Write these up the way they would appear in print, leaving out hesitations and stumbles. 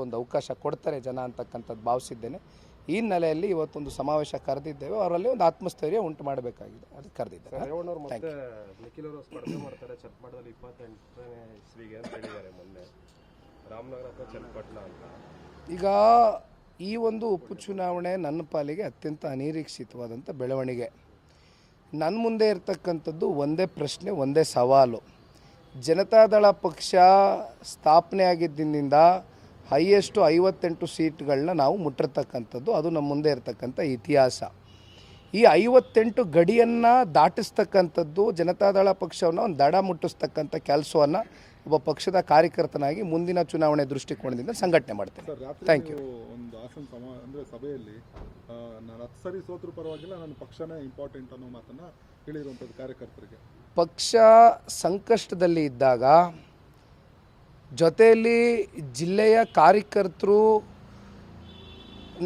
ಒಂದು ಅವಕಾಶ ಕೊಡ್ತಾರೆ ಜನ ಅಂತಕ್ಕಂಥದ್ದು ಭಾವಿಸಿದ್ದೇನೆ. ಈ ಹಿನ್ನೆಲೆಯಲ್ಲಿ ಇವತ್ತೊಂದು ಸಮಾವೇಶ ಕರೆದಿದ್ದೇವೆ. ಅವರಲ್ಲಿ ಒಂದು ಆತ್ಮಸ್ಥೈರ್ಯ ಉಂಟು ಮಾಡಬೇಕಾಗಿದೆ, ಅದಕ್ಕೆ ಕರೆದಿದ್ದಾರೆ. ನಿಖಿಲ್ ಅವರು ಸ್ಪರ್ಧೆ ಮಾಡ್ತಾರೆ ಚನ್ನಪಟ್ಟಣದಲ್ಲಿ 28ನೇ ಇಸ್ವಿಗೆ ಅಂತ ಹೇಳಿದ್ದಾರೆ ಮೊನ್ನೆ, ರಾಮನಗರ ಅಥವಾ ಚನ್ನಪಟ್ಟಣ ಅಂತ. ಈಗ ಈ ಒಂದು ಉಪಚುನಾವಣೆ ನನ್ನ ಪಾಲಿಗೆ ಅತ್ಯಂತ ಅನಿರೀಕ್ಷಿತವಾದಂಥ ಬೆಳವಣಿಗೆ. ನನ್ನ ಮುಂದೆ ಇರತಕ್ಕಂಥದ್ದು ಒಂದೇ ಪ್ರಶ್ನೆ, ಒಂದೇ ಸವಾಲು. ಜನತಾದಳ ಪಕ್ಷ ಸ್ಥಾಪನೆ ಆಗಿದ್ದಿಂದ ಹೈಯೆಸ್ಟು 58 ಸೀಟ್ಗಳನ್ನ ನಾವು ಮುಟ್ಟಿರ್ತಕ್ಕಂಥದ್ದು, ಅದು ನಮ್ಮ ಮುಂದೆ ಇರತಕ್ಕಂಥ ಇತಿಹಾಸ. ಈ 58 ಗಡಿಯನ್ನು ದಾಟಿಸ್ತಕ್ಕಂಥದ್ದು ಜನತಾದಳ ಪಕ್ಷವನ್ನು ಒಂದು ದಡ ಮುಟ್ಟಿಸ್ತಕ್ಕಂಥ ಕೆಲಸವನ್ನು ಒಬ್ಬ ಪಕ್ಷದ ಕಾರ್ಯಕರ್ತನಾಗಿ ಮುಂದಿನ ಚುನಾವಣೆ ದೃಷ್ಟಿಕೋನದಿಂದ ಸಂಘಟನೆ ಮಾಡ್ತೇನೆ. Thank you. ಒಂದು ಹಾಸನ ಅಂದರೆ ಸಭೆಯಲ್ಲಿ ನಾನು 10 ಸರಿ ಸೋತ್ರು ಪರವಾಗಿಲ್ಲ, ನನ್ನ ಪಕ್ಷನೇ ಇಂಪಾರ್ಟೆಂಟ್ ಅನ್ನೋ ಮಾತನ್ನು ಹೇಳಿರುವಂಥದ್ದು ಕಾರ್ಯಕರ್ತರಿಗೆ. ಪಕ್ಷ ಸಂಕಷ್ಟದಲ್ಲಿ ಇದ್ದಾಗ ಜೊತೆಯಲ್ಲಿ ಜಿಲ್ಲೆಯ ಕಾರ್ಯಕರ್ತರು,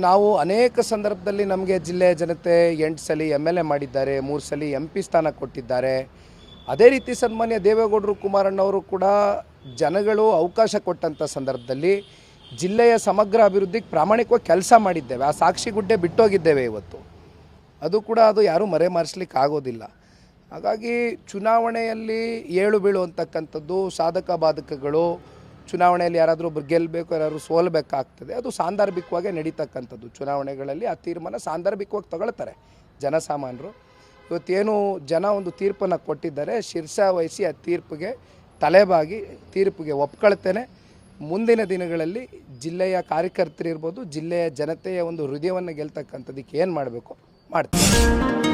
ನಾವು ಅನೇಕ ಸಂದರ್ಭದಲ್ಲಿ ನಮಗೆ ಜಿಲ್ಲೆಯ ಜನತೆ 8 ಸಲ MLA ಮಾಡಿದ್ದಾರೆ, 3 ಸಲ MP ಸ್ಥಾನ ಕೊಟ್ಟಿದ್ದಾರೆ. ಅದೇ ರೀತಿ ಸನ್ಮಾನ್ಯ ದೇವೇಗೌಡರು ಕುಮಾರಣ್ಣವರು ಕೂಡ ಜನಗಳು ಅವಕಾಶ ಕೊಟ್ಟಂಥ ಸಂದರ್ಭದಲ್ಲಿ ಜಿಲ್ಲೆಯ ಸಮಗ್ರ ಅಭಿವೃದ್ಧಿಗೆ ಪ್ರಾಮಾಣಿಕವಾಗಿ ಕೆಲಸ ಮಾಡಿದ್ದೇವೆ. ಆ ಸಾಕ್ಷಿಗುಡ್ಡೆ ಬಿಟ್ಟೋಗಿದ್ದೇವೆ ಇವತ್ತು. ಅದು ಯಾರೂ ಮರೆಮಾರಿಸ್ಲಿಕ್ಕೆ ಆಗೋದಿಲ್ಲ. ಹಾಗಾಗಿ ಚುನಾವಣೆಯಲ್ಲಿ ಏಳು ಬೀಳು ಅಂತಕ್ಕಂಥದ್ದು, ಸಾಧಕ ಬಾಧಕಗಳು, ಚುನಾವಣೆಯಲ್ಲಿ ಯಾರಾದರೂ ಒಬ್ಬರು ಗೆಲ್ಲಬೇಕು, ಯಾರಾದರೂ ಸೋಲ್ಬೇಕಾಗ್ತದೆ, ಅದು ಸಾಂದರ್ಭಿಕವಾಗಿ ನಡೀತಕ್ಕಂಥದ್ದು. ಚುನಾವಣೆಗಳಲ್ಲಿ ಆ ತೀರ್ಮಾನ ಸಾಂದರ್ಭಿಕವಾಗಿ ತಗೊಳ್ತಾರೆ ಜನಸಾಮಾನ್ಯರು. ಇವತ್ತೇನು ಜನ ಒಂದು ತೀರ್ಪನ್ನು ಕೊಟ್ಟಿದ್ದಾರೆ, ಶಿರಸಾವಹಿಸಿ ಆ ತೀರ್ಪಿಗೆ ತಲೆಬಾಗಿ ತೀರ್ಪಿಗೆ ಒಪ್ಕೊಳ್ತೇನೆ. ಮುಂದಿನ ದಿನಗಳಲ್ಲಿ ಜಿಲ್ಲೆಯ ಕಾರ್ಯಕರ್ತರಿರ್ಬೋದು, ಜಿಲ್ಲೆಯ ಜನತೆಯ ಒಂದು ಹೃದಯವನ್ನು ಗೆಲ್ತಕ್ಕಂಥದ್ದಕ್ಕೆ ಏನು ಮಾಡಬೇಕು ಮಾಡ್ತೀನಿ.